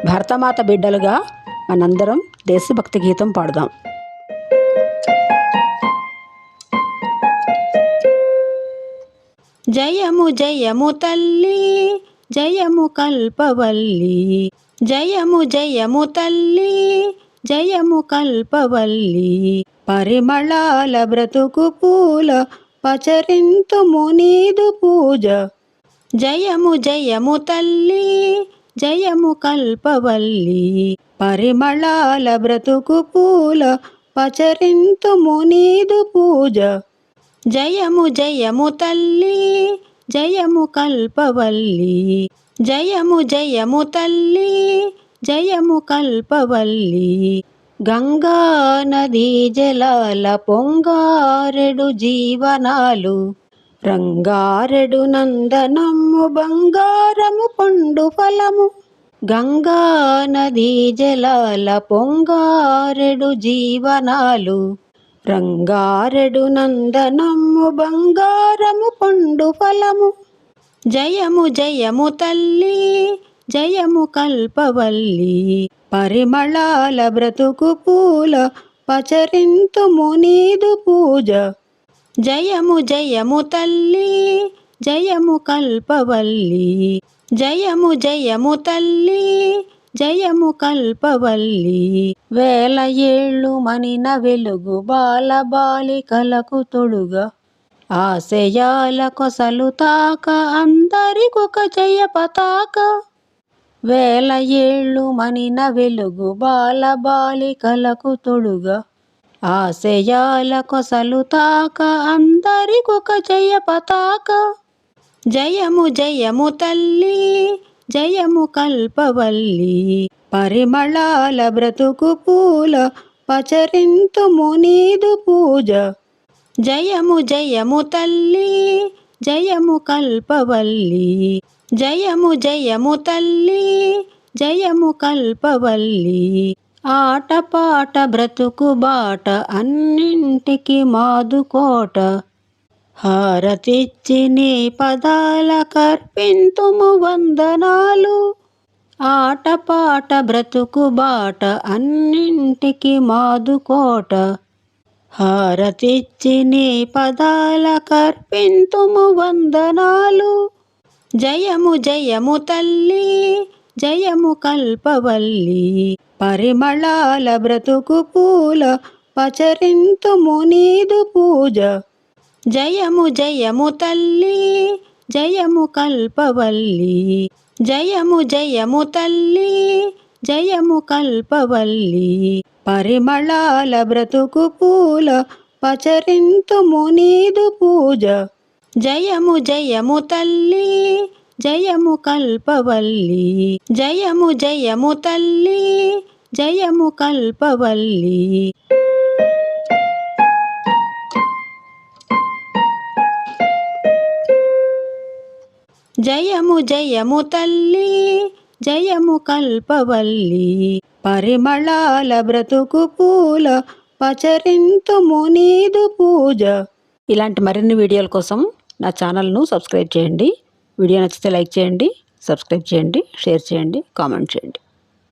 భరతమాత బిడ్డలుగా మనందరం దేశభక్తి గీతం పాడుదాం. జయము జయము తల్లి జయము కల్పవల్లి, జయము జయము తల్లి జయము కల్పవల్లి, పరిమళాల బ్రతుకు పూల పచరింతుము నీదు పూజ. జయము జయము తల్లి జయము కల్పవల్లి, పరిమళాల బ్రతుకు పూల పచరింతుము నీదు పూజ. జయము జయము తల్లి జయము కల్పవల్లి, జయము జయము తల్లి జయము కల్పవల్లి, గంగా నదీ జలాల పొంగారెడు జీవనాలు, రంగారెడు నందనము బంగారము పండు ఫలము. గంగా నదీ జలాల పొంగారెడు జీవనాలు, రంగారెడు నందనము బంగారము పండు ఫలము. జయము జయము తల్లి జయము కల్పవల్లి, పరిమళాల బ్రతుకు పూల పచరింతుము నీదు పూజ. జయము జయము తల్లి జయము కల్పవల్లి, జయము జయము తల్లి జయము కల్పవల్లి, వేల ఏళ్ళు మనిన వెలుగు బాల బాలికలకు తొడుగా, ఆశయాల కొసలు తాక అందరికొక జయ పతాక. వేల ఏళ్ళు మనిన వెలుగు బాల బాలికలకు తొడుగా, ఆశయాల కొసలు తాక అందరికొక జయ పతాక. జయము జయము తల్లి జయము కల్పవల్లి, పరిమళాల బ్రతుకు పూల పచరింతుము నీదు పూజ. జయము జయము తల్లి జయము కల్పవల్లి, జయము జయము తల్లి జయము కల్పవల్లి, ఆటపాట బ్రతుకు బాట అన్నింటికి మాదుకోట, హారతిచ్చి నీ పదాల కర్పింతుము వందనాలు. ఆటపాట బ్రతుకు బాట అన్నింటికి మాదుకోట, హారతిచ్చి నీ పదాల కర్పింతుము వందనాలు. జయము జయము తల్లి జయము కల్పవల్లి, పరిమళాల బ్రతుకు పూల పచరింతుము నీదు పూజ. జయము జయము తల్లి జయము కల్పవల్లి, జయము జయము తల్లి జయము కల్పవల్లి, పరిమళాల బ్రతుకు పూల పచరింతుము నీదు పూజ. జయము జయము తల్లి జయము కల్పవల్లి, జయము జయము తల్లి జయము కల్పవల్లి. జయము జయము తల్లి జయము కల్పవల్లి, పరిమళాల బ్రతుకు పూల పచరింతుము నీదు పూజ. ఇలాంటి మరిన్ని వీడియోల కోసం నా ఛానల్ను సబ్స్క్రైబ్ చేయండి. వీడియో నచ్చితే లైక్ చేయండి, సబ్స్క్రైబ్ చేయండి, షేర్ చేయండి, కామెంట్ చేయండి.